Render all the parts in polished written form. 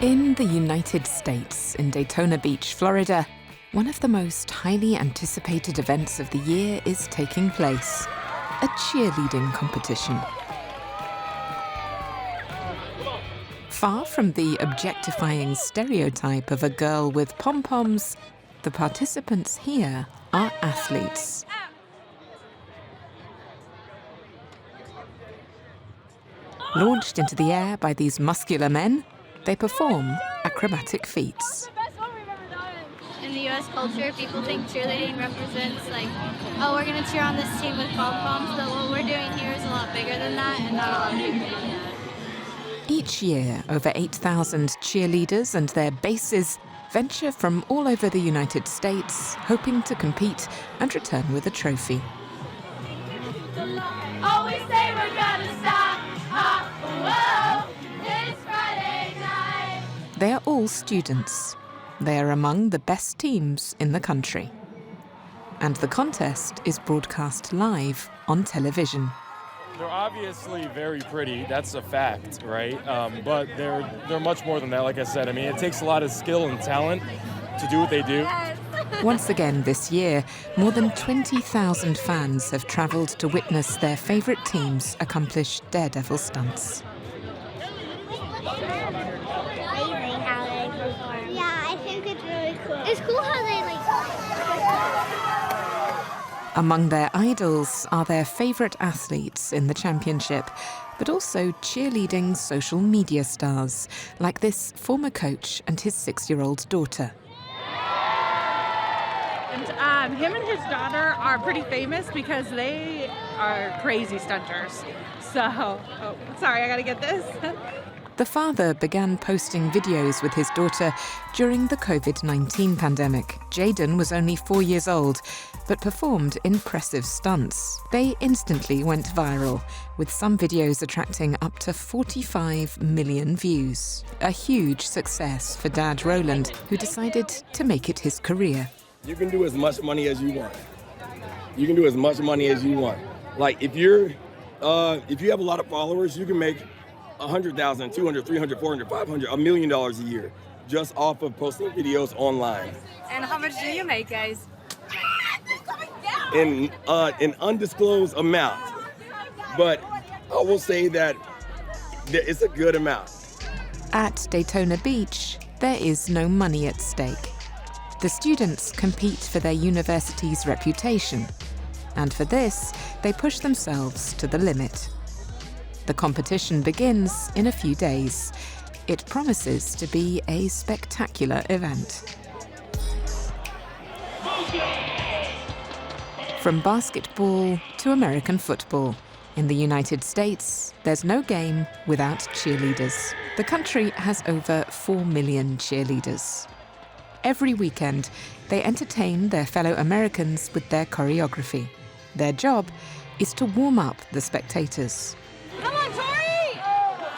In the United States, in Daytona Beach, Florida, one of the most highly anticipated events of the year is taking place: a cheerleading competition. Far from the objectifying stereotype of a girl with pom-poms, the participants here are athletes. Launched into the air by these muscular men, they perform acrobatic feats. In the US culture, people think cheerleading represents like, oh, we're gonna cheer on this team with pom-poms, but what we're doing here is a lot bigger than that, and not a lot of people do that. Each year, over 8,000 cheerleaders and their bases venture from all over the United States, hoping to compete and return with a trophy. Always say we're gonna stop. Whoa, it's Friday night. They are all students. They are among the best teams in the country. And the contest is broadcast live on television. They're obviously very pretty, that's a fact, right? But they're much more than that, like I said. I mean, it takes a lot of skill and talent to do what they do. Yes. Once again this year, more than 20,000 fans have travelled to witness their favourite teams accomplish daredevil stunts. Amazing how they perform. Yeah, I think it's really cool. It's cool how they Among their idols are their favourite athletes in the championship, but also cheerleading social media stars, like this former coach and his 6-year-old daughter. And him and his daughter are pretty famous because they are crazy stunters. So, sorry, I gotta get this. The father began posting videos with his daughter during the COVID-19 pandemic. Jaden was only 4 years old, but performed impressive stunts. They instantly went viral, with some videos attracting up to 45 million views. A huge success for Dad Roland, who decided to make it his career. You can do as much money as you want. You can do as much money as you want. Like if you have a lot of followers, you can make $100,000, $200,000, $300,000, $400,000, $500,000, $1 million a year just off of posting videos online. And how much do you make, guys? In an undisclosed amount, but I will say that it's a good amount. At Daytona Beach, there is no money at stake. The students compete for their university's reputation, and for this, they push themselves to the limit. The competition begins in a few days. It promises to be a spectacular event. From basketball to American football, in the United States, there's no game without cheerleaders. The country has over 4 million cheerleaders. Every weekend, they entertain their fellow Americans with their choreography. Their job is to warm up the spectators. Come on, Tori!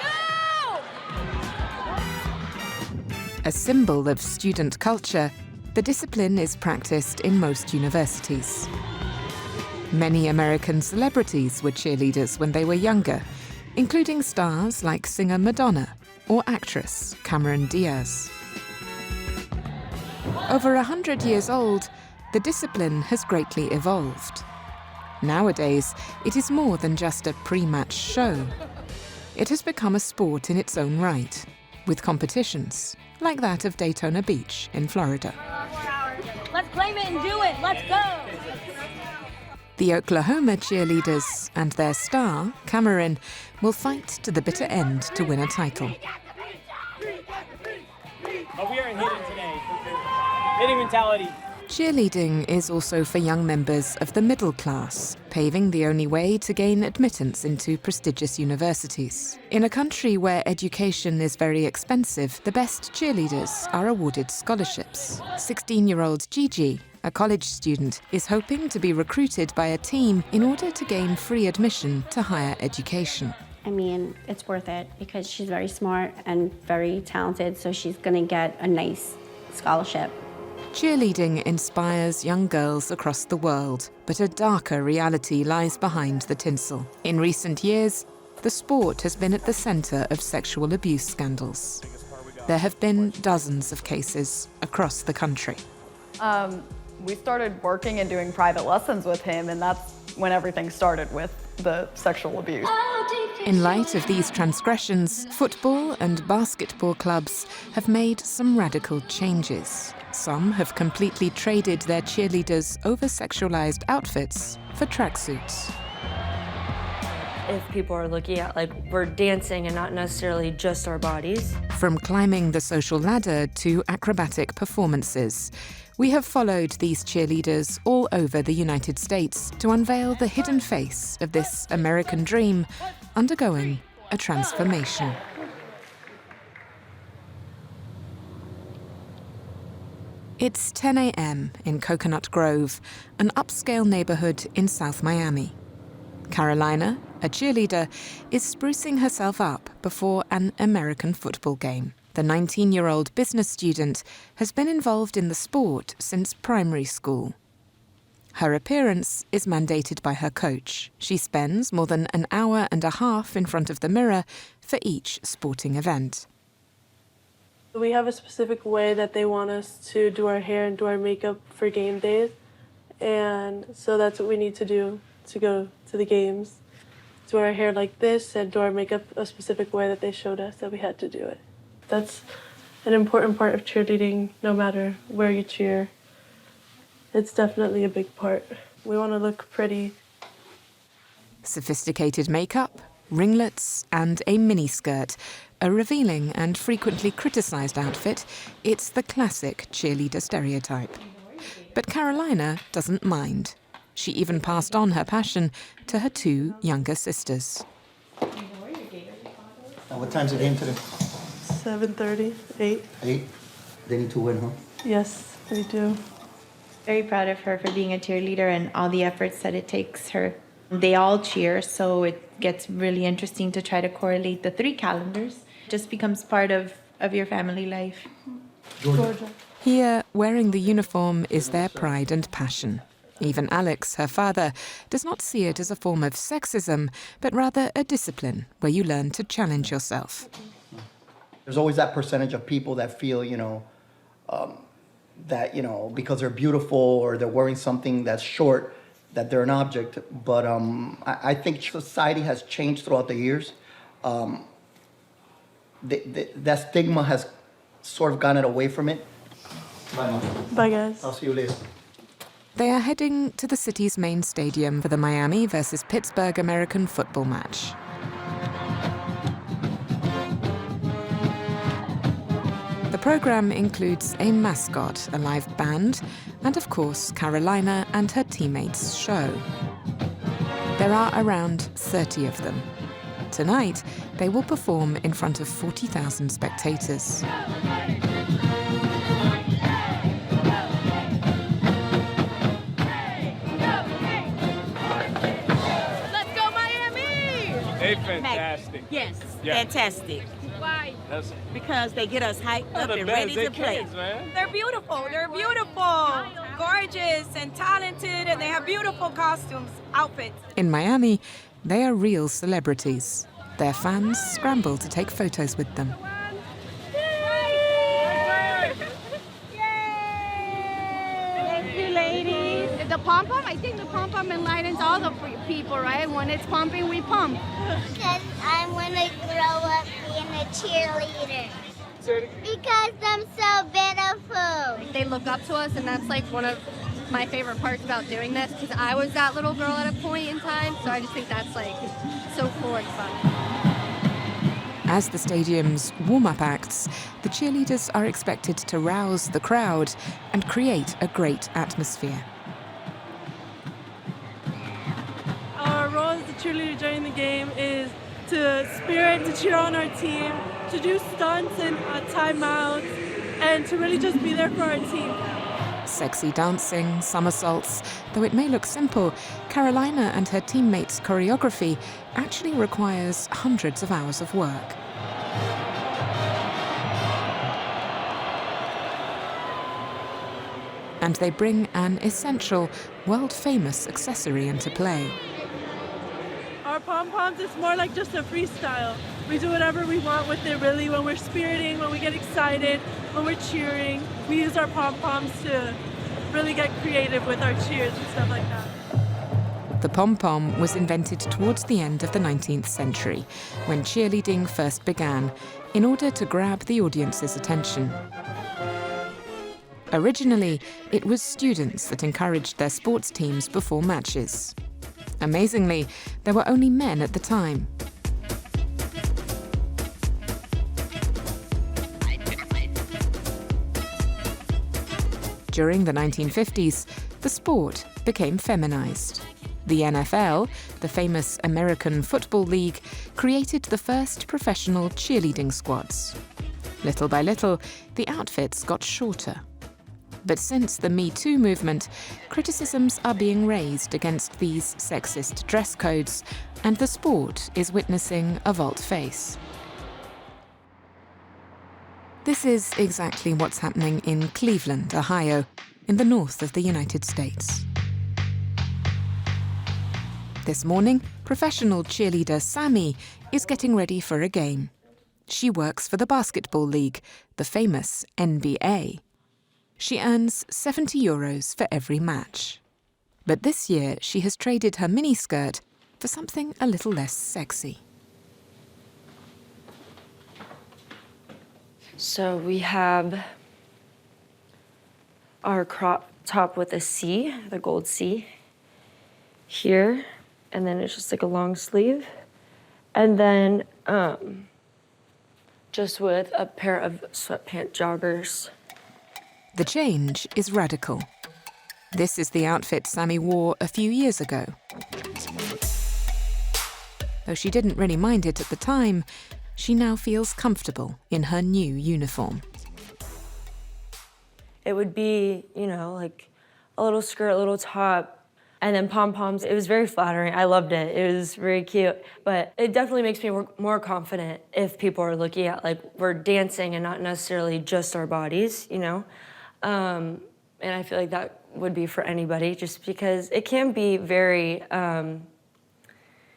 Go! A symbol of student culture, the discipline is practiced in most universities. Many American celebrities were cheerleaders when they were younger, including stars like singer Madonna or actress Cameron Diaz. Over 100 years old, the discipline has greatly evolved. Nowadays, it is more than just a pre-match show. It has become a sport in its own right, with competitions like that of Daytona Beach in Florida. Let's claim it and do it! Let's go! The Oklahoma cheerleaders and their star, Cameron, will fight to the bitter end to win a title. But we aren't hitting today. Hitting mentality. Cheerleading is also for young members of the middle class, paving the only way to gain admittance into prestigious universities. In a country where education is very expensive, the best cheerleaders are awarded scholarships. 16-year-old Gigi, a college student, is hoping to be recruited by a team in order to gain free admission to higher education. I mean, it's worth it because she's very smart and very talented, so she's going to get a nice scholarship. Cheerleading inspires young girls across the world, but a darker reality lies behind the tinsel. In recent years, the sport has been at the centre of sexual abuse scandals. There have been dozens of cases across the country. We started working and doing private lessons with him, and that's when everything started with the sexual abuse. In light of these transgressions, football and basketball clubs have made some radical changes. Some have completely traded their cheerleaders' over-sexualized outfits for tracksuits. If people are looking at, like, we're dancing and not necessarily just our bodies. From climbing the social ladder to acrobatic performances, we have followed these cheerleaders all over the United States to unveil the hidden face of this American dream undergoing a transformation. It's 10 a.m. in Coconut Grove, an upscale neighborhood in South Miami. Carolina, a cheerleader, is sprucing herself up before an American football game. The 19-year-old business student has been involved in the sport since primary school. Her appearance is mandated by her coach. She spends more than an hour and a half in front of the mirror for each sporting event. We have a specific way that they want us to do our hair and do our makeup for game days. And so that's what we need to do to go to the games. Do our hair like this and do our makeup a specific way that they showed us that we had to do it. That's an important part of cheerleading, no matter where you cheer. It's definitely a big part. We want to look pretty. Sophisticated makeup, ringlets, and a miniskirt, a revealing and frequently criticized outfit, it's the classic cheerleader stereotype. But Carolina doesn't mind. She even passed on her passion to her two younger sisters. What time's the game today? 7:30, 8. 8? They need to win, huh? Yes, we do. Very proud of her for being a cheerleader and all the efforts that it takes her. They all cheer, so it gets really interesting to try to correlate the 3 calendars. It just becomes part of your family life. Georgia. Here, wearing the uniform is their pride and passion. Even Alex, her father, does not see it as a form of sexism, but rather a discipline where you learn to challenge yourself. There's always that percentage of people that feel, that, because they're beautiful or they're wearing something that's short, that they're an object. But I think society has changed throughout the years. That stigma has sort of gotten away from it. Bye, Mom. Bye, guys. I'll see you later. They are heading to the city's main stadium for the Miami versus Pittsburgh American football match. The program includes a mascot, a live band, and of course Carolina and her teammates' show. There are around 30 of them. Tonight, they will perform in front of 40,000 spectators. Fantastic. Yes, fantastic. Why? Because they get us hyped up and ready to play. Kids, man. They're beautiful. They're beautiful, gorgeous and talented, and they have beautiful costumes, outfits. In Miami, they are real celebrities. Their fans scramble to take photos with them. Thank you, ladies. The pom-pom, I think the pom-pom enlightens all the people, right? When it's pumping, we pump. Because I want to grow up being a cheerleader. Because I'm so beautiful. They look up to us, and that's like one of my favorite parts about doing this, because I was that little girl at a point in time, so I just think that's like so cool and fun. As the stadium's warm-up acts, the cheerleaders are expected to rouse the crowd and create a great atmosphere. Our role as a cheerleader during the game is to spirit, to cheer on our team, to do stunts and timeouts, and to really just be there for our team. Sexy dancing, somersaults, though it may look simple, Carolina and her teammates' choreography actually requires hundreds of hours of work. And they bring an essential, world-famous accessory into play. Our pom-poms is more like just a freestyle. We do whatever we want with it, really, when we're spiriting, when we get excited, when we're cheering. We use our pom-poms to really get creative with our cheers and stuff like that. The pom-pom was invented towards the end of the 19th century, when cheerleading first began, in order to grab the audience's attention. Originally, it was students that encouraged their sports teams before matches. Amazingly, there were only men at the time. During the 1950s, the sport became feminized. The NFL, the famous American Football League, created the first professional cheerleading squads. Little by little, the outfits got shorter. But since the Me Too movement, criticisms are being raised against these sexist dress codes, and the sport is witnessing a volte-face. This is exactly what's happening in Cleveland, Ohio, in the north of the United States. This morning, professional cheerleader Sammy is getting ready for a game. She works for the basketball league, the famous NBA. She earns €70 for every match. But this year, she has traded her miniskirt for something a little less sexy. So we have our crop top with a C, the gold C, here. And then it's just like a long sleeve. And then just with a pair of sweatpant joggers. The change is radical. This is the outfit Sammy wore a few years ago. Though she didn't really mind it at the time, she now feels comfortable in her new uniform. It would be, you know, like a little skirt, a little top, and then pom-poms. It was very flattering. I loved it. It was very cute. But it definitely makes me more confident if people are looking at, like, we're dancing and not necessarily just our bodies, you know? And I feel like that would be for anybody, just because it can be very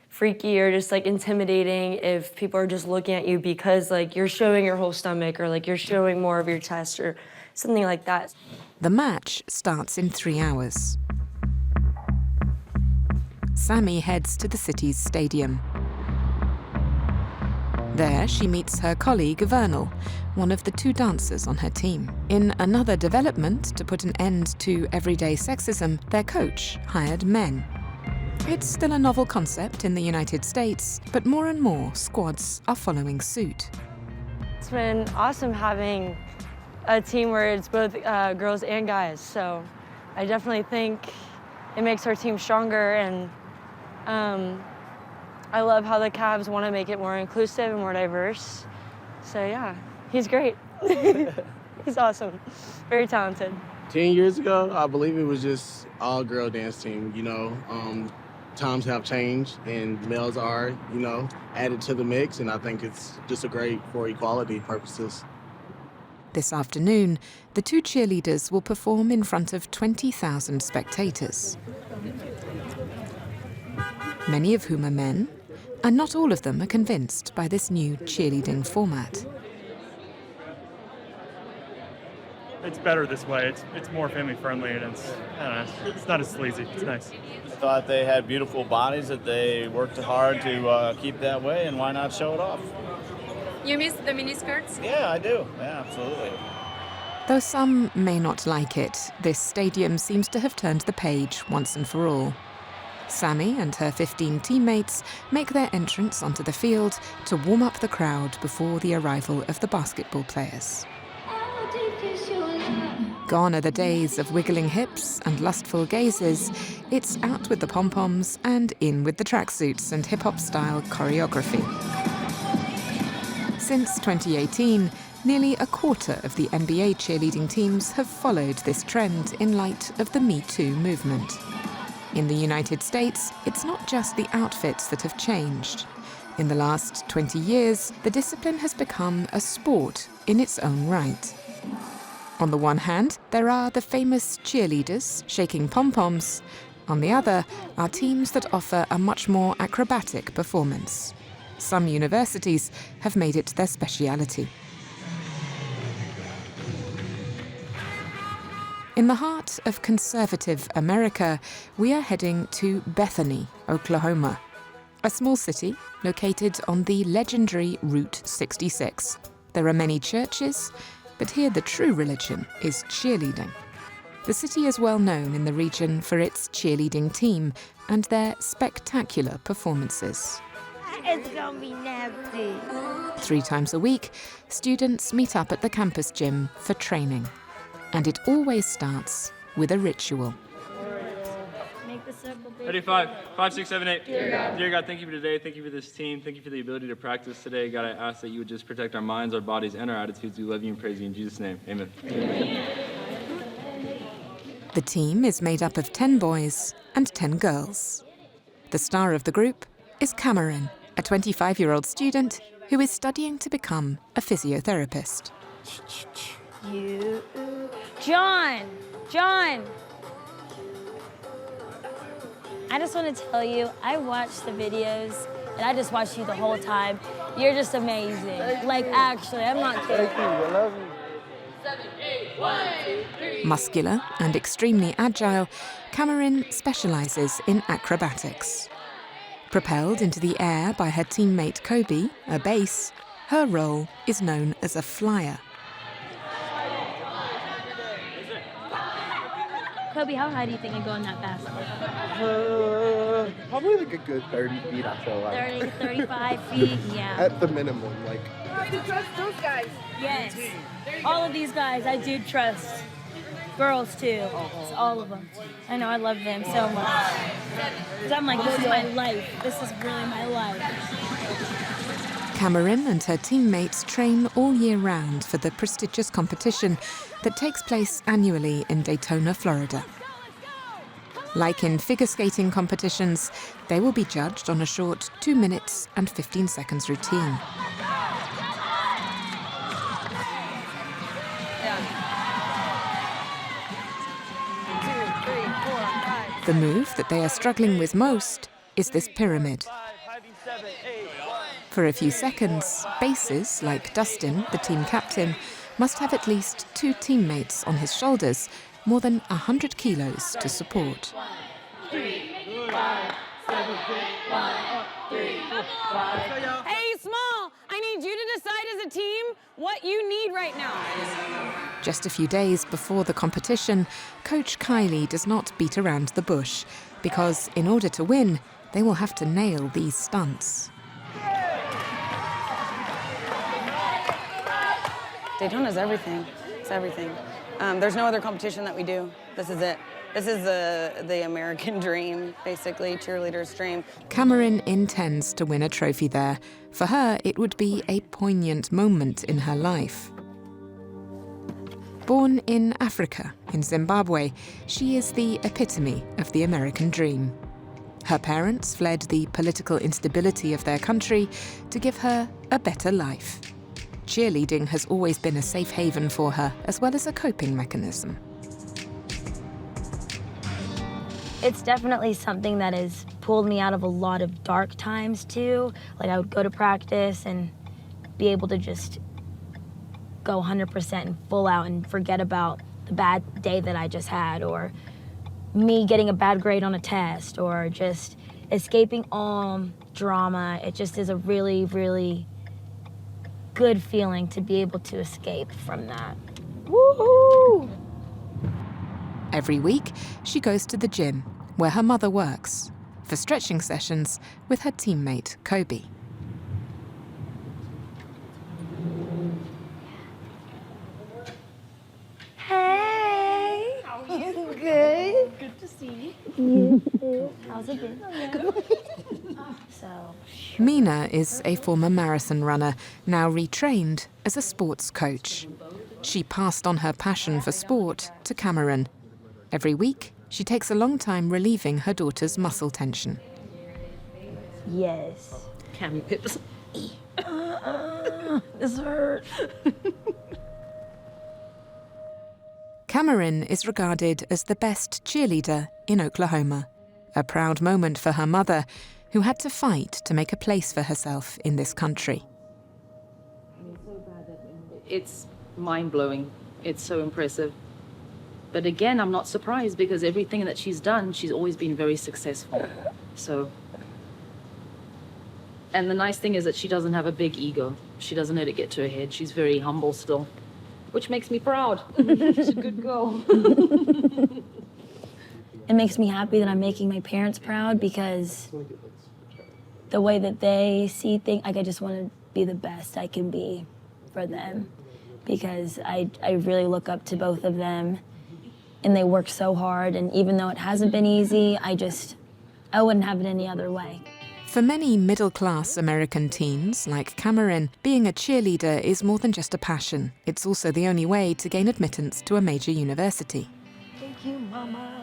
freaky or just, like, intimidating if people are just looking at you because, like, you're showing your whole stomach or, like, you're showing more of your chest or something like that. The match starts in 3 hours. Sammy heads to the city's stadium. There, she meets her colleague Vernal, one of the 2 dancers on her team. In another development to put an end to everyday sexism, their coach hired men. It's still a novel concept in the United States, but more and more squads are following suit. It's been awesome having a team where it's both girls and guys, so I definitely think it makes our team stronger, and I love how the Cavs want to make it more inclusive and more diverse. So yeah, he's great. He's awesome, very talented. 10 years ago, I believe it was just all-girl dance team, you know. Times have changed and males are, you know, added to the mix, and I think it's just a great for equality purposes. This afternoon, the 2 cheerleaders will perform in front of 20,000 spectators. Many of whom are men, and not all of them are convinced by this new cheerleading format. It's better this way. It's more family friendly, and it's not as sleazy. It's nice. Thought they had beautiful bodies, that they worked hard to keep that way, and why not show it off? You miss the mini skirts? Yeah, I do. Yeah, absolutely. Though some may not like it, this stadium seems to have turned the page once and for all. Sammy and her 15 teammates make their entrance onto the field to warm up the crowd before the arrival of the basketball players. Gone are the days of wiggling hips and lustful gazes. It's out with the pom-poms and in with the tracksuits and hip-hop style choreography. Since 2018, nearly a quarter of the NBA cheerleading teams have followed this trend in light of the Me Too movement. In the United States, it's not just the outfits that have changed. In the last 20 years, the discipline has become a sport in its own right. On the one hand, there are the famous cheerleaders shaking pom-poms. On the other are teams that offer a much more acrobatic performance. Some universities have made it their speciality. In the heart of conservative America, we are heading to Bethany, Oklahoma, a small city located on the legendary Route 66. There are many churches, but here the true religion is cheerleading. The city is well known in the region for its cheerleading team and their spectacular performances. It's gonna be nasty. 3 times a week, students meet up at the campus gym for training. And it always starts with a ritual. Make the circle big. Ready, 5, 6, 7, 8. Dear God, thank you for today. Thank you for this team. Thank you for the ability to practice today. God, I ask that you would just protect our minds, our bodies, and our attitudes. We love you and praise you in Jesus' name. Amen. The team is made up of 10 boys and 10 girls. The star of the group is Cameron, a 25-year-old student who is studying to become a physiotherapist. John! I just want to tell you, I watched the videos, and I just watched you the whole time. You're just amazing. Like, actually, I'm not kidding. Thank you, I love you. 7, 8, 1, 2, 3. Muscular and extremely agile, Cameron specialises in acrobatics. Propelled into the air by her teammate Kobe, a base, her role is known as a flyer. Kobe, how high do you think you're going that fast? Probably like a good 30 feet, I feel like. 30, 35 feet, yeah. At the minimum, like. I do trust those guys. Yes. All of these guys, I do trust. Girls, too. It's all of them. I know, I love them so much. Because I'm like, this is my life. This is really my life. Cameron and her teammates train all year round for the prestigious competition that takes place annually in Daytona, Florida. Like in figure skating competitions, they will be judged on a short 2 minutes and 15 seconds routine. The move that they are struggling with most is this pyramid. For a few seconds, bases like Dustin, the team captain, must have at least 2 teammates on his shoulders, more than 100 kilos to support. 3, 5, 7, 1, 3, 5. Hey, Small, I need you to decide as a team what you need right now. Just a few days before the competition, Coach Kylie does not beat around the bush, because in order to win, they will have to nail these stunts. Daytona's everything. It's everything. There's no other competition that we do. This is it. This is the American dream, basically, cheerleader's dream. Cameron intends to win a trophy there. For her, it would be a poignant moment in her life. Born in Africa, in Zimbabwe, she is the epitome of the American dream. Her parents fled the political instability of their country to give her a better life. Cheerleading has always been a safe haven for her, as well as a coping mechanism. It's definitely something that has pulled me out of a lot of dark times, too. Like, I would go to practice and be able to just go 100% and full out and forget about the bad day that I just had, or me getting a bad grade on a test, or just escaping all drama. It just is a really, really good feeling to be able to escape from that. Woohoo! Every week, she goes to the gym, where her mother works, for stretching sessions with her teammate, Kobe. Hey! How are you? Good. Good to see You too. How's it been? So. Mina is a former marathon runner, now retrained as a sports coach. She passed on her passion for sport to Cameron. Every week, she takes a long time relieving her daughter's muscle tension. Yes. Can we put this? This hurts. Cameron is regarded as the best cheerleader in Oklahoma. A proud moment for her mother, who had to fight to make a place for herself in this country. It's mind-blowing. It's so impressive. But again, I'm not surprised because everything that she's done, she's always been very successful. So, and the nice thing is that she doesn't have a big ego. She doesn't let it get to her head. She's very humble still, which makes me proud. She's a good girl. It makes me happy that I'm making my parents proud because the way that they see things, like I just want to be the best I can be for them because I really look up to both of them and they work so hard, and even though it hasn't been easy, I wouldn't have it any other way. For many middle-class American teens, like Cameron, being a cheerleader is more than just a passion. It's also the only way to gain admittance to a major university. Thank you, Mama.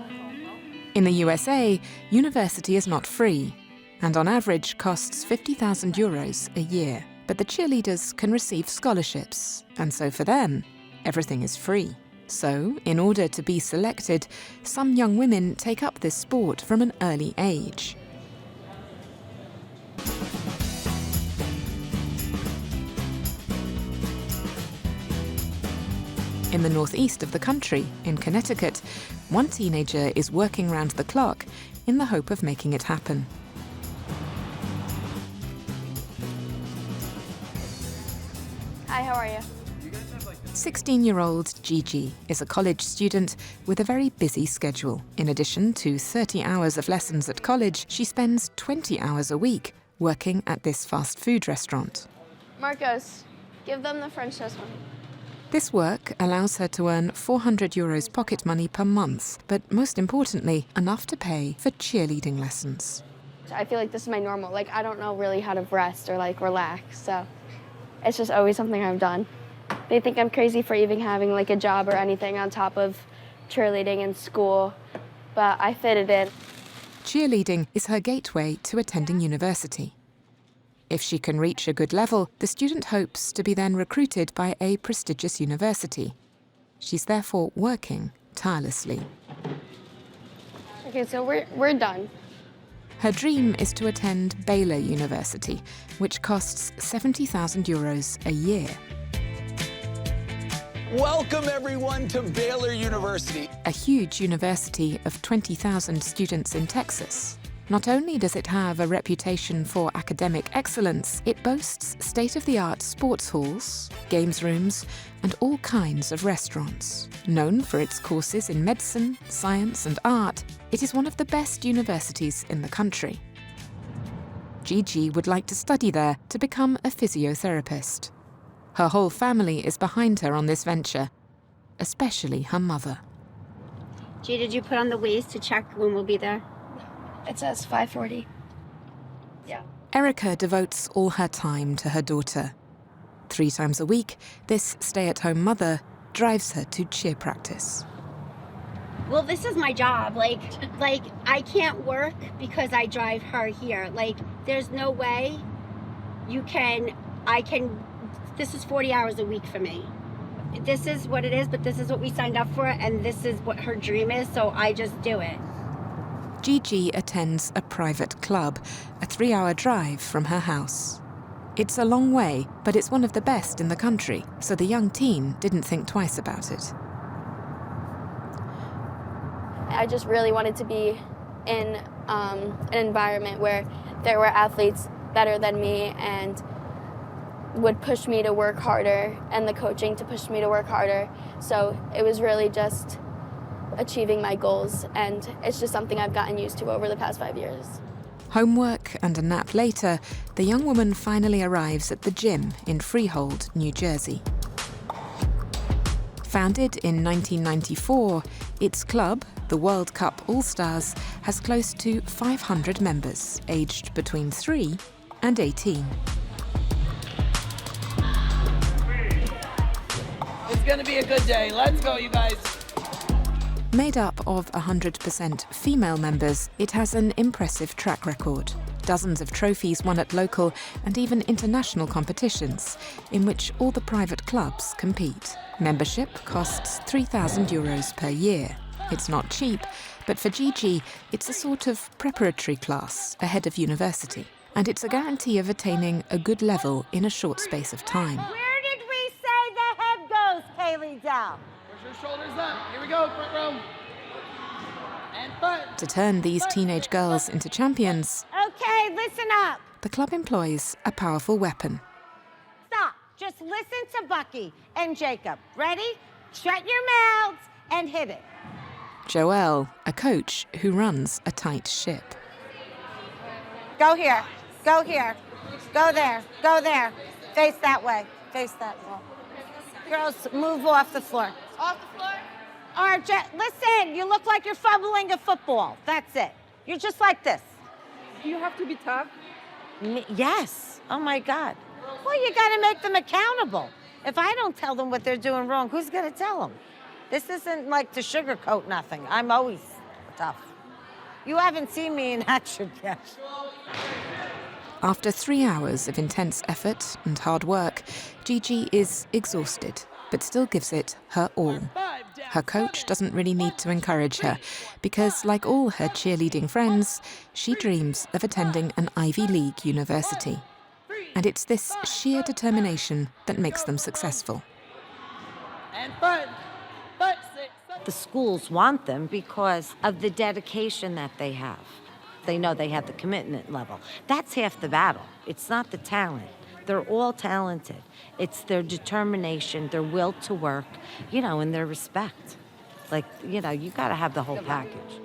In the USA, university is not free, and on average costs €50,000 a year. But the cheerleaders can receive scholarships, and so for them, everything is free. So, in order to be selected, some young women take up this sport from an early age. In the northeast of the country, in Connecticut, one teenager is working round the clock in the hope of making it happen. Hi, how are you? 16-year-old Gigi is a college student with a very busy schedule. In addition to 30 hours of lessons at college, she spends 20 hours a week working at this fast food restaurant. Marcos, give them the French toast one. This work allows her to earn €400 pocket money per month, but most importantly, enough to pay for cheerleading lessons. I feel like this is my normal. Like, I don't know really how to rest or like relax, so it's just always something I've done. They think I'm crazy for even having like a job or anything on top of cheerleading in school, but I fit it in. Cheerleading is her gateway to attending university. If she can reach a good level, the student hopes to be then recruited by a prestigious university. She's therefore working tirelessly. Okay, so we're done. Her dream is to attend Baylor University, which costs €70,000 a year. Welcome, everyone, to Baylor University. A huge university of 20,000 students in Texas. Not only does it have a reputation for academic excellence, it boasts state-of-the-art sports halls, games rooms, and all kinds of restaurants. Known for its courses in medicine, science, and art, it is one of the best universities in the country. Gigi would like to study there to become a physiotherapist. Her whole family is behind her on this venture, especially her mother. Gee, did you put on the Waze to check when we'll be there? It says 5:40. Yeah. Erica devotes all her time to her daughter. 3 times a week, this stay-at-home mother drives her to cheer practice. Well, this is my job. Like I can't work because I drive her here. Like, there's no way this is 40 hours a week for me. This is what it is, but this is what we signed up for, and this is what her dream is, so I just do it. Gigi attends a private club, a 3-hour drive from her house. It's a long way, but it's one of the best in the country, so the young teen didn't think twice about it. I just really wanted to be in an environment where there were athletes better than me and would push me to work harder, and the coaching to push me to work harder. So it was really just achieving my goals, and it's just something I've gotten used to over the past 5 years. Homework and a nap later, the young woman finally arrives at the gym in Freehold, New Jersey. Founded in 1994, its club, the World Cup All-Stars, has close to 500 members, aged between 3 and 18. It's gonna be a good day. Let's go, you guys. Made up of 100% female members, it has an impressive track record. Dozens of trophies won at local and even international competitions, in which all the private clubs compete. Membership costs €3,000 per year. It's not cheap, but for Gigi, it's a sort of preparatory class ahead of university. And it's a guarantee of attaining a good level in a short space of time. Where did we say the head goes, Kaylee Dell? Push your shoulders up. Here we go, front row. And front. To turn these teenage girls into champions, Okay, listen up. the club employs a powerful weapon. Stop. Just listen to Bucky and Jacob. Ready? Shut your mouths and hit it. Joelle, a coach who runs a tight ship. Go here. Go here. Go there. Go there. Face that way. Face that way. Girls, move off the floor. Off the floor? All right, listen, you look like you're fumbling a football. That's it. You're just like this. You have to be tough. Yes. Oh, my God. Well, you got to make them accountable. If I don't tell them what they're doing wrong, who's going to tell them? This isn't like to sugarcoat nothing. I'm always tough. You haven't seen me in action yet. After 3 hours of intense effort and hard work, Gigi is exhausted, but still gives it her all. Her coach doesn't really need to encourage her, because like all her cheerleading friends, she dreams of attending an Ivy League university. And it's this sheer determination that makes them successful. And front. The schools want them because of the dedication that they have. They know they have the commitment level. That's half the battle. It's not the talent. They're all talented. It's their determination, their will to work, and their respect. You got to have the whole package.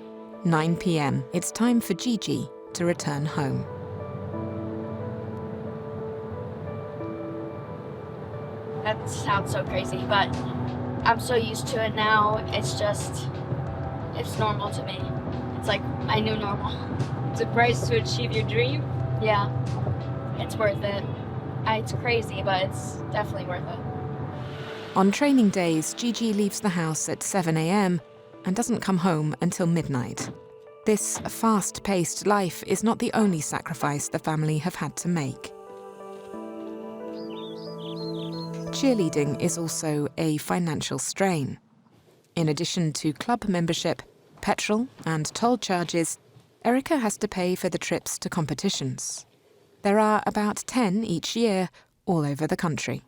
9 p.m. It's time for Gigi to return home. That sounds so crazy, but I'm so used to it now. It's normal to me. It's like my new normal. It's a price to achieve your dream? Yeah, it's worth it. It's crazy, but it's definitely worth it. On training days, Gigi leaves the house at 7 a.m. and doesn't come home until midnight. This fast-paced life is not the only sacrifice the family have had to make. Cheerleading is also a financial strain. In addition to club membership, petrol and toll charges, Erica has to pay for the trips to competitions. There are about 10 each year, all over the country.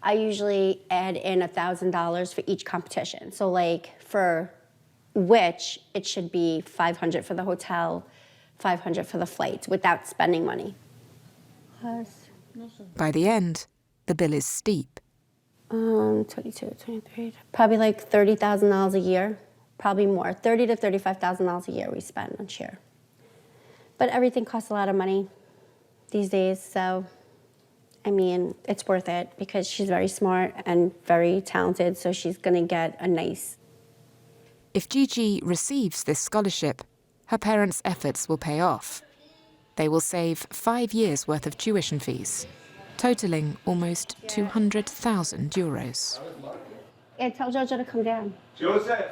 I usually add in $1,000 for each competition. So for which it should be $500 for the hotel, $500 for the flights without spending money. By the end, the bill is steep. 22, 23, probably $30,000 a year, probably more. $30,000 to $35,000 a year we spend on cheer. But everything costs a lot of money these days, so it's worth it because she's very smart and very talented, so she's gonna get a nice. If Gigi receives this scholarship, her parents' efforts will pay off. They will save 5 years' worth of tuition fees, totaling almost 200,000 euros. Yeah, tell Jojo to come down. Joseph.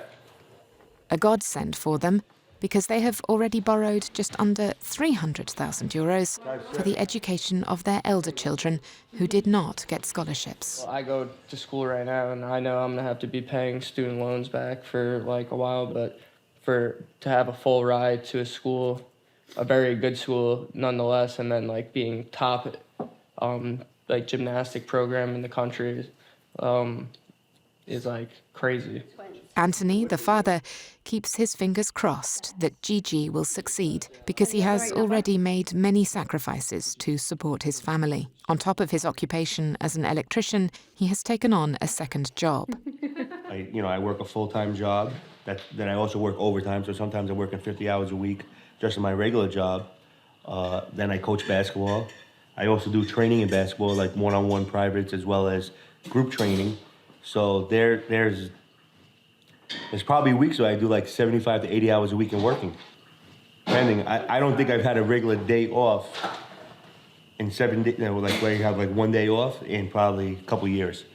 A godsend for them, because they have already borrowed just under 300,000 euros for the education of their elder children who did not get scholarships. Well, I go to school right now, and I know I'm going to have to be paying student loans back for a while, but to have a full ride to a school, a very good school nonetheless, and then being top gymnastic program in the country is crazy. Anthony, the father, keeps his fingers crossed that Gigi will succeed because he has already made many sacrifices to support his family. On top of his occupation as an electrician, he has taken on a second job. I work a full-time job. Then I also work overtime, so sometimes I'm working 50 hours a week just in my regular job. Then I coach basketball. I also do training in basketball, one-on-one privates as well as group training. So there's probably weeks where I do 75 to 80 hours a week in working. Depending, I don't think I've had a regular day off in 7 days, where you have 1 day off in probably a couple years.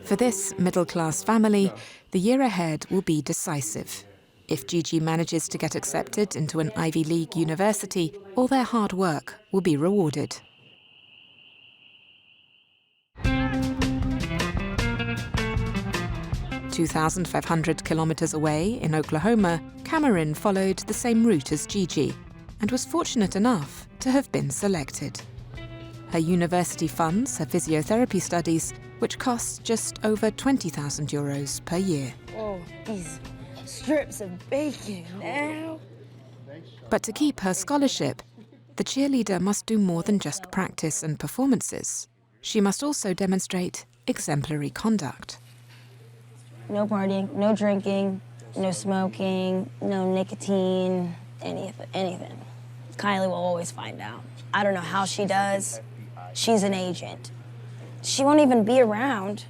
For this middle-class family, the year ahead will be decisive. If Gigi manages to get accepted into an Ivy League university, all their hard work will be rewarded. 2,500 kilometers away in Oklahoma, Cameron followed the same route as Gigi and was fortunate enough to have been selected. Her university funds her physiotherapy studies, which cost just over 20,000 euros per year. Oh, these strips of bacon now. But to keep her scholarship, the cheerleader must do more than just practice and performances. She must also demonstrate exemplary conduct. No partying, no drinking, no smoking, no nicotine, anything. Kylie will always find out. I don't know how she does. She's an agent. She won't even be around,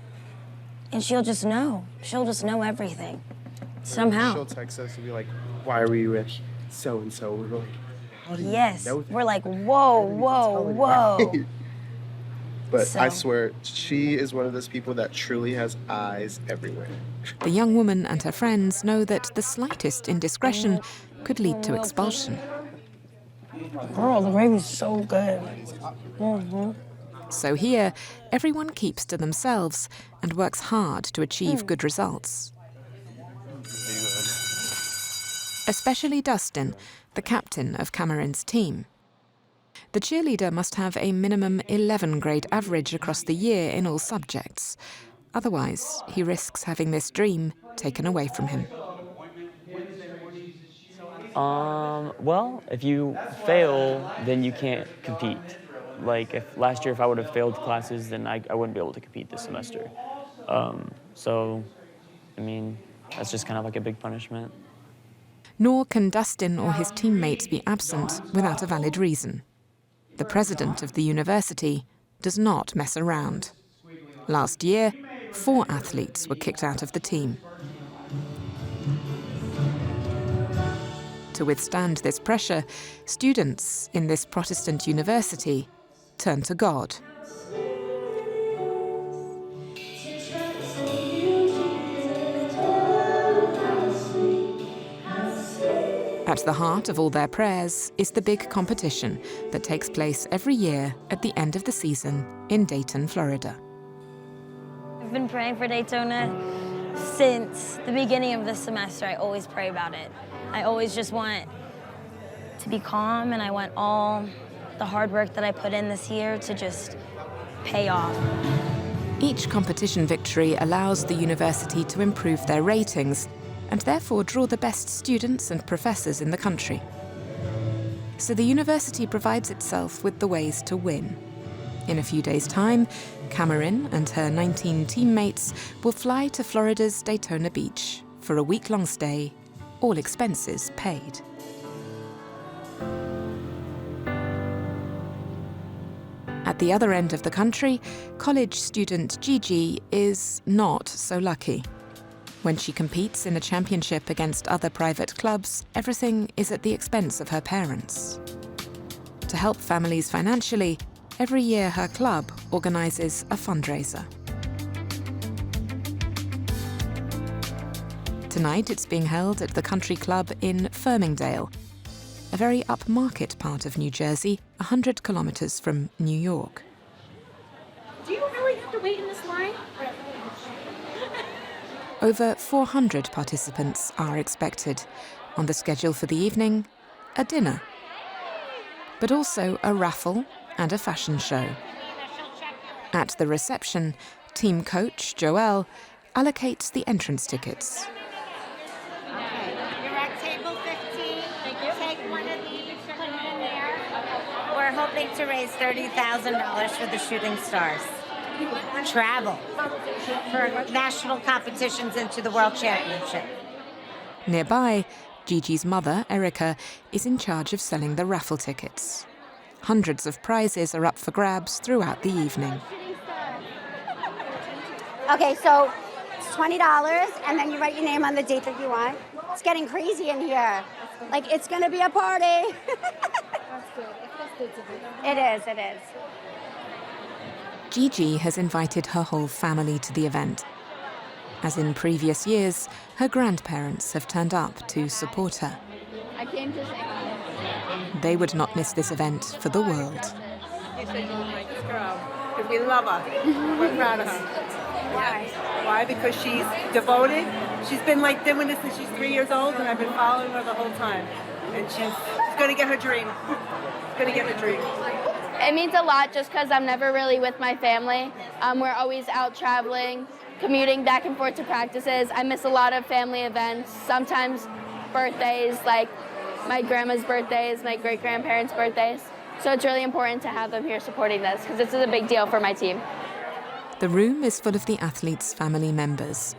and she'll just know. She'll just know everything, somehow. She'll text us and be like, why were you with so-and-so? We're like, how do you Yes, know that? we're like, whoa, whoa. But So- I swear, she is one of those people that truly has eyes everywhere. The young woman and her friends know that the slightest indiscretion could lead to expulsion. Girl, the gravy's so good. So here, everyone keeps to themselves and works hard to achieve good results. Especially Dustin, the captain of Cameron's team. The cheerleader must have a minimum 11 grade average across the year in all subjects. Otherwise, he risks having this dream taken away from him. Well, if you fail, then you can't compete. Like, if last year, if I would have failed classes, then I wouldn't be able to compete this semester. So, I mean, that's just kind of like a big punishment. Nor can Dustin or his teammates be absent without a valid reason. The president of the university does not mess around. Last year, 4 athletes were kicked out of the team. To withstand this pressure, students in this Protestant university turn to God. At the heart of all their prayers is the big competition that takes place every year at the end of the season in Dayton, Florida. I've been praying for Daytona since the beginning of the semester. I always pray about it. I always just want to be calm, and I want all the hard work that I put in this year to just pay off. Each competition victory allows the university to improve their ratings and therefore draw the best students and professors in the country. So the university provides itself with the ways to win. In a few days' time, Cameron and her 19 teammates will fly to Florida's Daytona Beach for a week-long stay, all expenses paid. At the other end of the country, college student Gigi is not so lucky. When she competes in a championship against other private clubs, everything is at the expense of her parents. To help families financially, every year her club organises a fundraiser. Tonight it's being held at the country club in Farmingdale, a very upmarket part of New Jersey, 100 kilometres from New York. Do you really have to wait in this line? Over 400 participants are expected. On the schedule for the evening, a dinner, but also a raffle and a fashion show. At the reception, team coach Joelle allocates the entrance tickets. You're at table 15. Take one of these, put it in there. We're hoping to raise $30,000 for the Shooting Stars. Travel for national competitions into the World Championship. Nearby, Gigi's mother, Erica, is in charge of selling the raffle tickets. Hundreds of prizes are up for grabs throughout the evening. Okay, so it's $20, and then you write your name on the date that you want. It's getting crazy in here. Like, it's gonna be a party. That's good. It is, it is. Gigi has invited her whole family to the event. As in previous years, her grandparents have turned up to support her. I came to say They would not miss this event for the world. You said you were my girl. because we love her. We're proud of her. Why? Why? Because she's devoted. She's been like doing this since she's 3 years old, and I've been following her the whole time. And she's going to get her dream. She's going to get her dream. It means a lot just because I'm never really with my family. We're always out traveling, commuting back and forth to practices. I miss a lot of family events, sometimes birthdays, like my grandma's birthdays, my great-grandparents' birthdays. So it's really important to have them here supporting this because this is a big deal for my team. The room is full of the athletes' family members,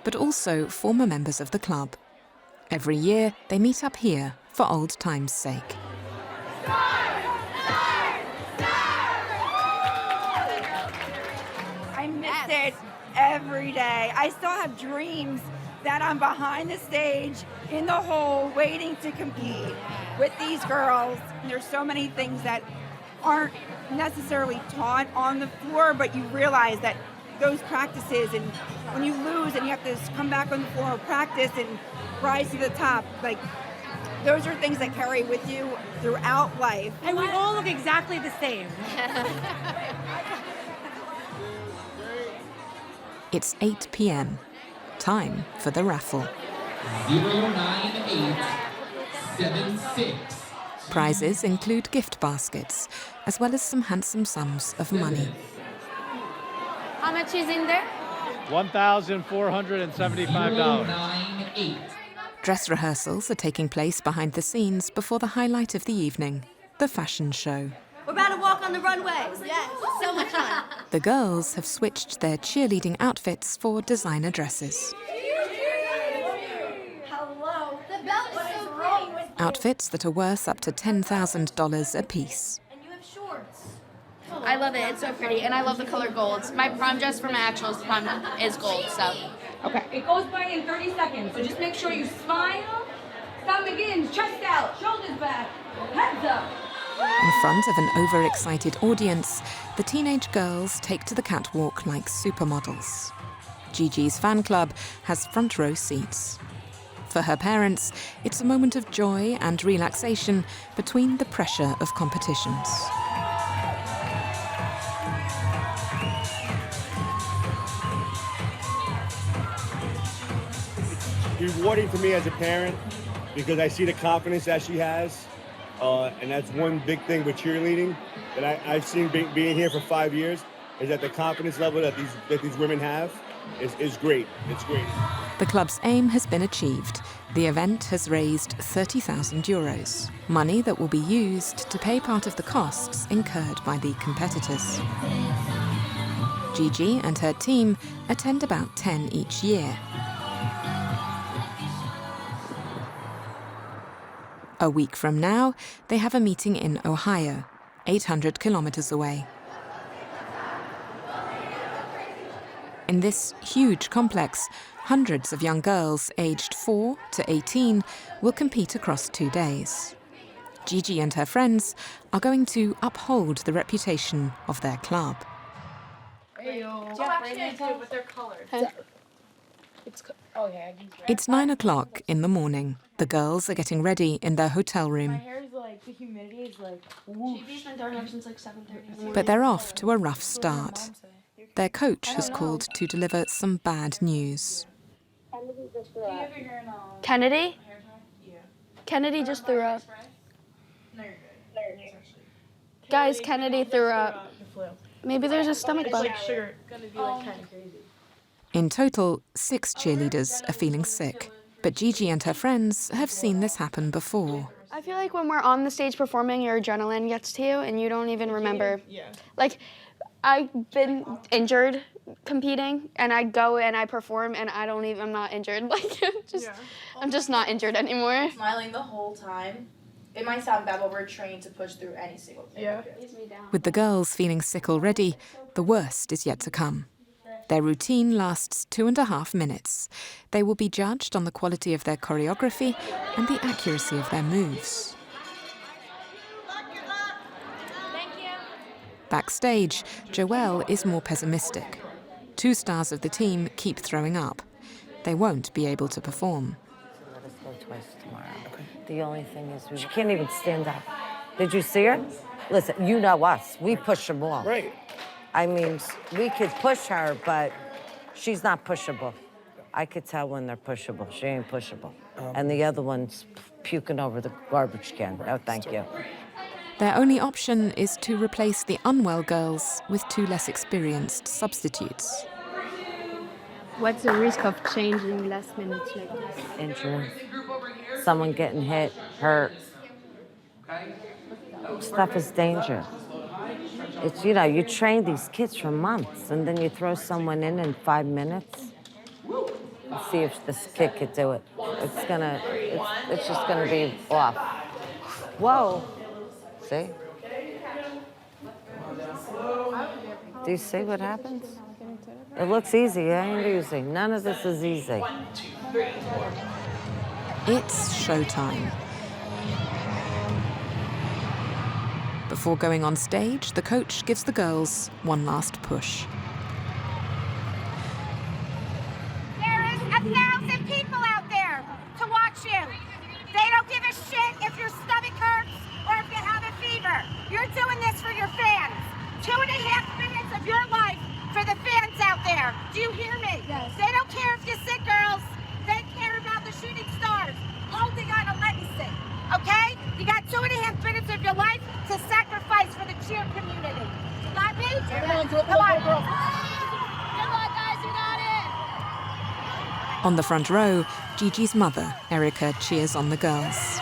but also former members of the club. Every year, they meet up here for old times' sake. I miss it every day. I still have dreams that I'm behind the stage in the hole waiting to compete with these girls. And there's so many things that aren't necessarily taught on the floor, but you realize that those practices, and when you lose and you have to come back on the floor, practice and rise to the top, like those are things that carry with you throughout life. And we all look exactly the same. It's 8 p.m. Time for the raffle. 09876. Prizes include gift baskets, as well as some handsome sums of money. How much is in there? $1,475. Dress rehearsals are taking place behind the scenes before the highlight of the evening, the fashion show. We're about to walk on the runway. Yes, so much fun. The girls have switched their cheerleading outfits for designer dresses. Hello. The belt is so great. Outfits that are worth up to $10,000 apiece. And you have shorts. I love it. It's so pretty, and I love the color golds. My prom dress for my actual prom is gold, so. Okay. It goes by in 30 seconds, so just make sure you smile. Stop begins, chest out, shoulders back, heads up. In front of an overexcited audience, the teenage girls take to the catwalk like supermodels. Gigi's fan club has front row seats. For her parents, it's a moment of joy and relaxation between the pressure of competitions. Rewarding for me as a parent because I see the confidence that she has. And that's one big thing with cheerleading that I've seen being here for 5 years, is that the confidence level that these women have is great. It's great. The club's aim has been achieved. The event has raised €30,000, money that will be used to pay part of the costs incurred by the competitors. Gigi and her team attend about 10 each year. A week from now, they have a meeting in Ohio, 800 kilometers away. In this huge complex, hundreds of young girls aged 4 to 18 will compete across 2 days. Gigi and her friends are going to uphold the reputation of their club. It's 9 o'clock in the morning. The girls are getting ready in their hotel room. The humidity is like whoosh. Gigi's been throwing up since like 7:30. But they're off to a rough start. Their coach has called to deliver some bad news. Kennedy? Kennedy just threw up. Guys, Kennedy threw up. Maybe there's a stomach bug. In total, 6 cheerleaders are feeling sick. But Gigi and her friends have seen this happen before. I feel like when we're on the stage performing, your adrenaline gets to you and you don't even remember. Like, I've been injured competing, and I go and I perform, and I'm not injured. Like, I'm just not injured anymore. Smiling the whole time. It might sound bad, but we're trained to push through any single thing. With the girls feeling sick already, the worst is yet to come. Their routine lasts 2.5 minutes. They will be judged on the quality of their choreography and the accuracy of their moves. Backstage, Joelle is more pessimistic. 2 stars of the team keep throwing up. They won't be able to perform. Let us go twice tomorrow. Okay. The only thing is, she can't even stand up. Did you see her? Listen, you know us. We push them off. Right. I mean, we could push her, but she's not pushable. I could tell when they're pushable. She ain't pushable. And the other one's puking over the garbage can. No, thank you. Their only option is to replace the unwell girls with 2 less experienced substitutes. What's the risk of changing last minute like this? Injury. Someone getting hit, hurt. Stuff is danger. It's, you know, you train these kids for months, and then you throw someone in 5 minutes. Let's see if this kid could do it. It's just gonna be off. Whoa. See? Do you see what happens? It looks easy, it ain't easy. None of this is easy. It's showtime. Before going on stage, the coach gives the girls one last push. There is 1,000 people out there to watch you. They don't give a shit if your stomach hurts or if you have a fever. You're doing this for your fans. 2.5 minutes of your life for the fans out there. Do you hear me? Yes. They don't care if you're sick, girls. They care about the shooting stars holding on a legacy. Okay? You got 2.5 minutes of your life to sacrifice for the cheer community. You got me? Come on. Good luck, guys. You got it. On the front row, Gigi's mother, Erica, cheers on the girls.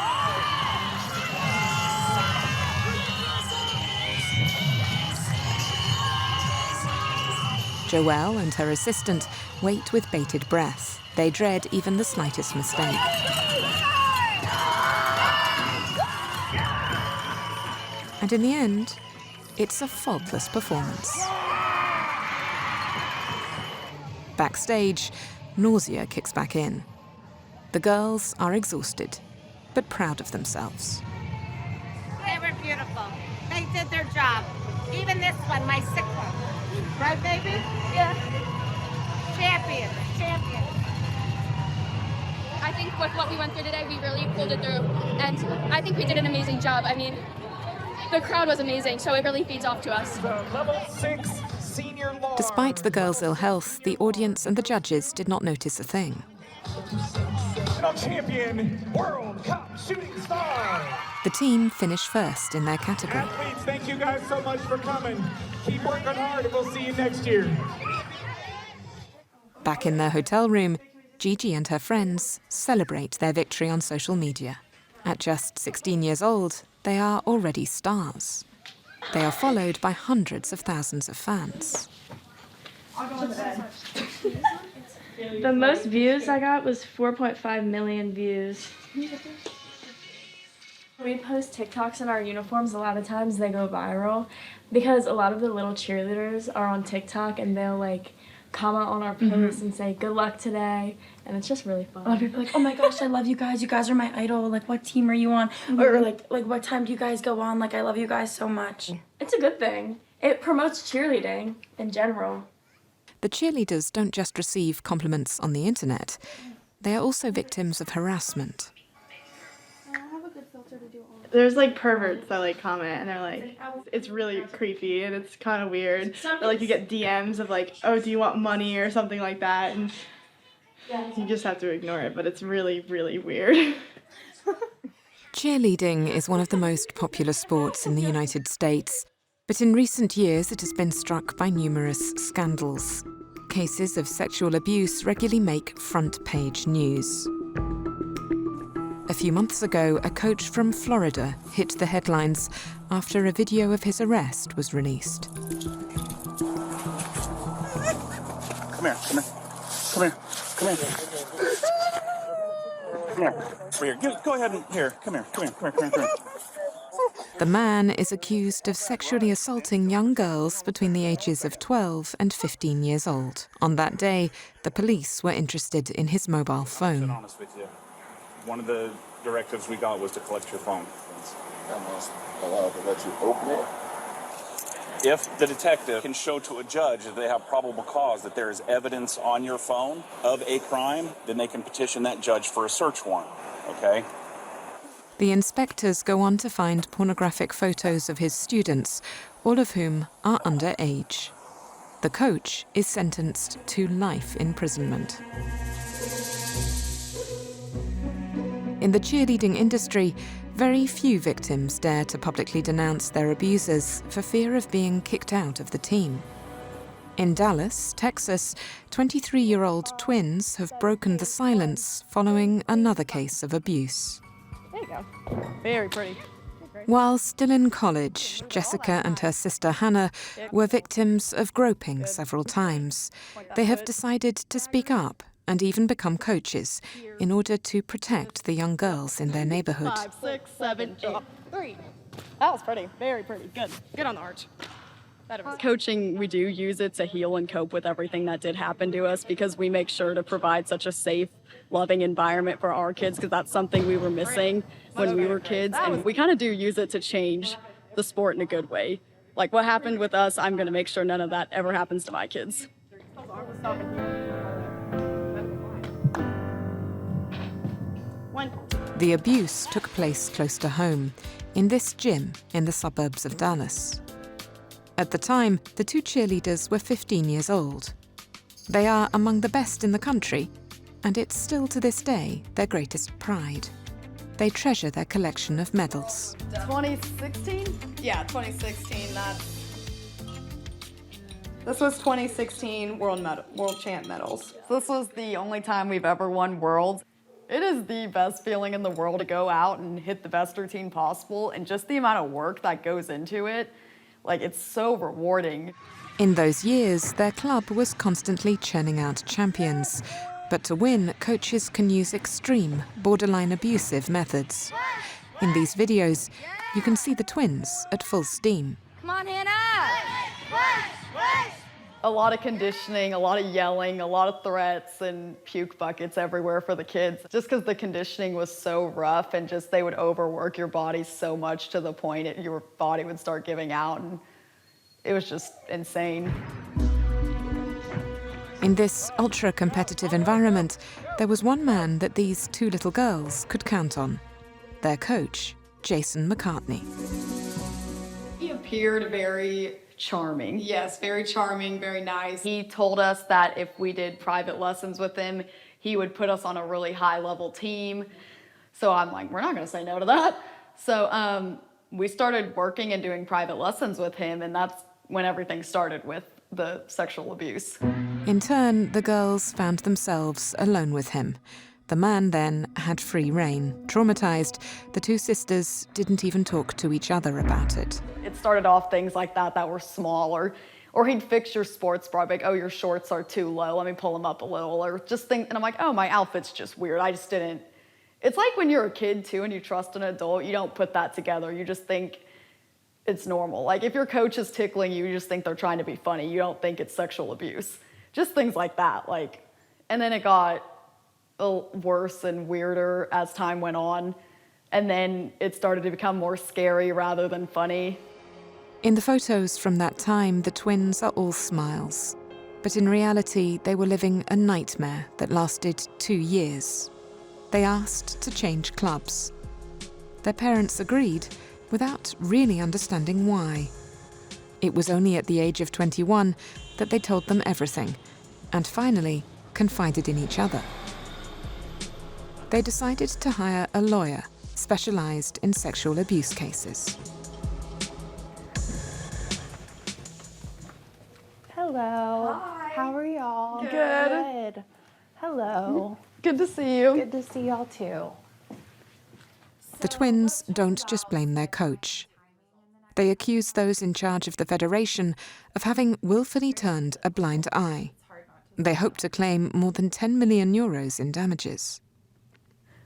Joelle and her assistant wait with bated breath. They dread even the slightest mistake. And in the end, it's a faultless performance. Backstage, nausea kicks back in. The girls are exhausted, but proud of themselves. They were beautiful. They did their job. Even this one, my sick one. Right, baby? Yeah. Champion. I think with what we went through today, we really pulled it through. And I think we did an amazing job. I mean, the crowd was amazing, so it really feeds off to us. Level 6 senior law. Despite the girls' ill health, the audience and the judges did not notice a thing. Champion World Cup shooting star. The team finished first in their category. Athletes, thank you guys so much for coming. Keep working hard and we'll see you next year. Back in their hotel room, Gigi and her friends celebrate their victory on social media. At just 16 years old, they are already stars. They are followed by hundreds of thousands of fans. I'll go to bed. The most views I got was 4.5 million views. We post TikToks in our uniforms. A lot of times they go viral because a lot of the little cheerleaders are on TikTok and they'll like comment on our posts and say good luck today, and it's just really fun. A lot of people are like, oh my gosh, I love you guys are my idol, like what team are you on, or like what time do you guys go on, like I love you guys so much. It's a good thing. It promotes cheerleading in general. The cheerleaders don't just receive compliments on the internet, they are also victims of harassment. There's like perverts that like comment and they're like, it's really creepy and it's kind of weird. Or like you get DMs of like, oh, do you want money or something like that, and you just have to ignore it, but it's really, really weird. Cheerleading is one of the most popular sports in the United States, but in recent years it has been struck by numerous scandals. Cases of sexual abuse regularly make front-page news. A few months ago, a coach from Florida hit the headlines after a video of his arrest was released. Come here. Go ahead and come here. The man is accused of sexually assaulting young girls between the ages of 12 and 15 years old. On that day, the police were interested in his mobile phone. Honest with you. One of the directives we got was to collect your phone. That must allow to let you open it. If the detective can show to a judge that they have probable cause that there is evidence on your phone of a crime, then they can petition that judge for a search warrant, okay? The inspectors go on to find pornographic photos of his students, all of whom are underage. The coach is sentenced to life imprisonment. In the cheerleading industry, very few victims dare to publicly denounce their abusers for fear of being kicked out of the team. In Dallas, Texas, 23-year-old twins have broken the silence following another case of abuse. There you go. Very pretty. While still in college, Jessica and her sister Hannah were victims of groping several times. They have decided to speak up and even become coaches in order to protect the young girls in their neighborhood. 5, 6, 7, 8, 3. That was pretty. Very pretty. Good. Good on the arch. Coaching, we do use it to heal and cope with everything that did happen to us because we make sure to provide such a safe, loving environment for our kids because that's something we were missing when we were kids. And we kind of do use it to change the sport in a good way. Like what happened with us, I'm going to make sure none of that ever happens to my kids. The abuse took place close to home, in this gym in the suburbs of Dallas. At the time, the two cheerleaders were 15 years old. They are among the best in the country, and it's still to this day their greatest pride. They treasure their collection of medals. 2016? Yeah, 2016. This was 2016 World Champ medals. This was the only time we've ever won Worlds. It is the best feeling in the world to go out and hit the best routine possible, and just the amount of work that goes into it, like it's so rewarding. In those years, their club was constantly churning out champions. But to win, coaches can use extreme, borderline abusive methods. In these videos, you can see the twins at full steam. Come on, Hannah! A lot of conditioning, a lot of yelling, a lot of threats, and puke buckets everywhere for the kids. Just because the conditioning was so rough and just they would overwork your body so much to the point your body would start giving out, and it was just insane. In this ultra-competitive environment, there was one man that these two little girls could count on. Their coach, Jason McCartney. He appeared very charming. Yes, very charming, very nice. He told us that if we did private lessons with him, he would put us on a really high-level team. So I'm like, we're not going to say no to that. So we started working and doing private lessons with him, and that's when everything started with the sexual abuse. In turn, the girls found themselves alone with him. The man then had free rein. Traumatized, the two sisters didn't even talk to each other about it. It started off things like that were smaller, or he'd fix your sports bra, like, oh, your shorts are too low, let me pull them up a little, or just things, and I'm like, oh, my outfit's just weird, I just didn't. It's like when you're a kid too and you trust an adult, you don't put that together, you just think it's normal. Like if your coach is tickling you, you just think they're trying to be funny, you don't think it's sexual abuse. Just things like that, like, and then it got worse and weirder as time went on, and then it started to become more scary rather than funny. In the photos from that time, the twins are all smiles. But in reality, they were living a nightmare that lasted 2 years. They asked to change clubs. Their parents agreed without really understanding why. It was only at the age of 21 that they told them everything, and finally confided in each other. They decided to hire a lawyer specialized in sexual abuse cases. Hello. Hi. How are y'all? Good. Hello. Good to see you. Good to see y'all too. The twins don't just blame their coach. They accuse those in charge of the federation of having willfully turned a blind eye. They hope to claim more than 10 million euros in damages.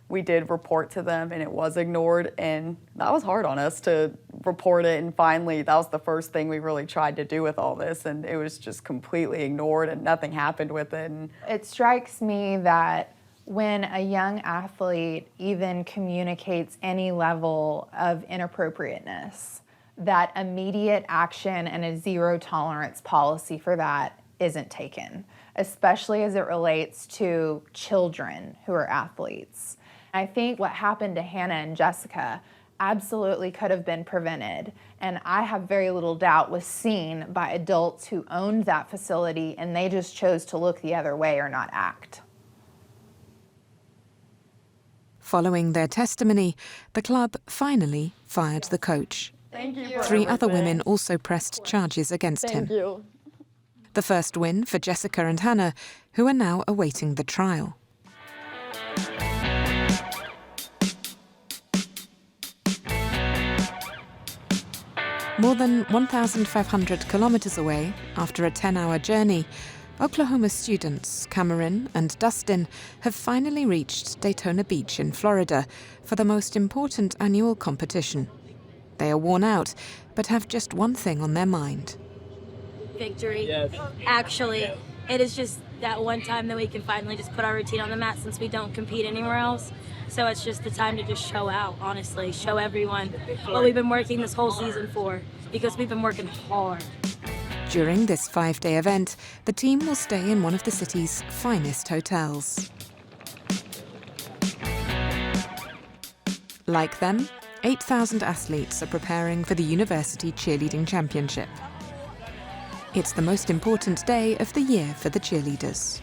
We did report to them and it was ignored, and that was hard on us to report it, and finally that was the first thing we really tried to do with all this, and it was just completely ignored and nothing happened with it. And it strikes me that when a young athlete even communicates any level of inappropriateness, that immediate action and a zero tolerance policy for that isn't taken, especially as it relates to children who are athletes. I think what happened to Hannah and Jessica absolutely could have been prevented. And I have very little doubt was seen by adults who owned that facility, and they just chose to look the other way or not act. Following their testimony, the club finally fired the coach. Thank you for 3 other everything. women also pressed charges against him. Thank you. The first win for Jessica and Hannah, who are now awaiting the trial. More than 1,500 kilometers away, after a 10-hour journey, Oklahoma students Cameron and Dustin have finally reached Daytona Beach in Florida for the most important annual competition. They are worn out, but have just one thing on their mind. Victory. Yes. Actually, it is just that one time that we can finally just put our routine on the mat since we don't compete anywhere else. So it's just the time to just show out, honestly, show everyone what we've been working this whole season for, because we've been working hard. During this 5-day event, the team will stay in one of the city's finest hotels. Like them, 8,000 athletes are preparing for the University Cheerleading Championship. It's the most important day of the year for the cheerleaders.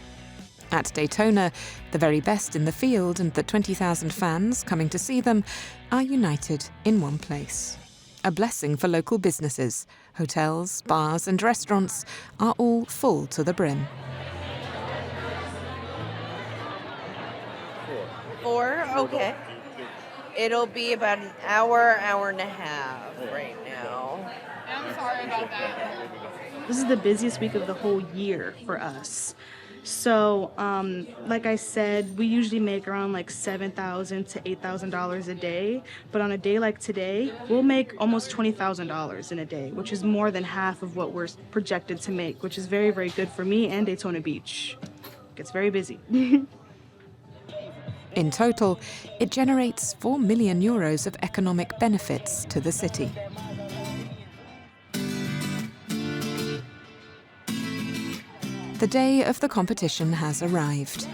At Daytona, the very best in the field and the 20,000 fans coming to see them are united in one place. A blessing for local businesses. Hotels, bars and restaurants are all full to the brim. 4, okay. It'll be about an hour, hour and a half right now. I'm sorry about that. This is the busiest week of the whole year for us. So, like I said, we usually make around like $7,000 to $8,000 a day. But on a day like today, we'll make almost $20,000 in a day, which is more than half of what we're projected to make, which is very, very good for me and Daytona Beach. It's very busy. In total, it generates €4 million of economic benefits to the city. The day of the competition has arrived.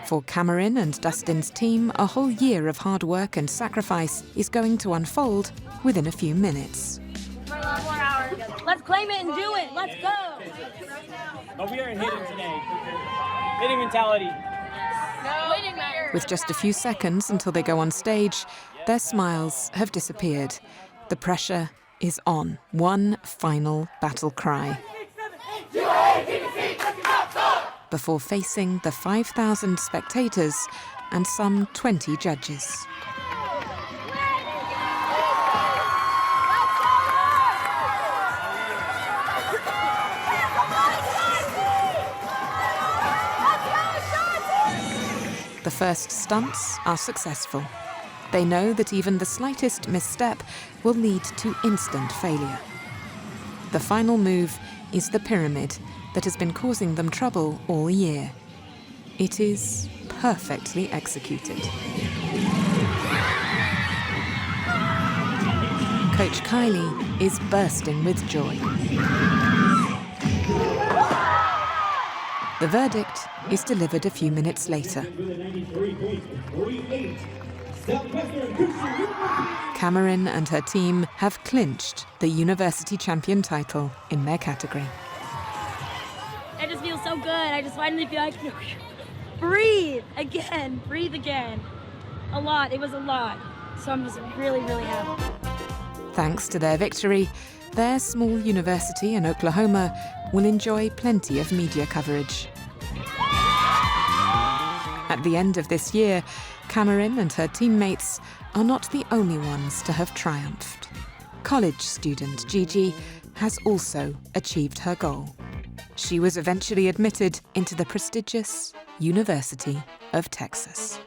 For Cameron and Dustin's team, a whole year of hard work and sacrifice is going to unfold within a few minutes. Let's claim it and do it. Let's go. But we aren't hitting today. Hitting mentality. With just a few seconds until they go on stage, their smiles have disappeared. The pressure is on. One final battle cry. Before facing the 5,000 spectators and some 20 judges. The first stunts are successful. They know that even the slightest misstep will lead to instant failure. The final move is the pyramid that has been causing them trouble all year. It is perfectly executed. Coach Kylie is bursting with joy. The verdict is delivered a few minutes later. Cameron and her team have clinched the university champion title in their category. I just feel so good. I just finally feel like breathe again. A lot. It was a lot. So I'm just really, really happy. Thanks to their victory, their small university in Oklahoma will enjoy plenty of media coverage. At the end of this year, Cameron and her teammates are not the only ones to have triumphed. College student Gigi has also achieved her goal. She was eventually admitted into the prestigious University of Texas.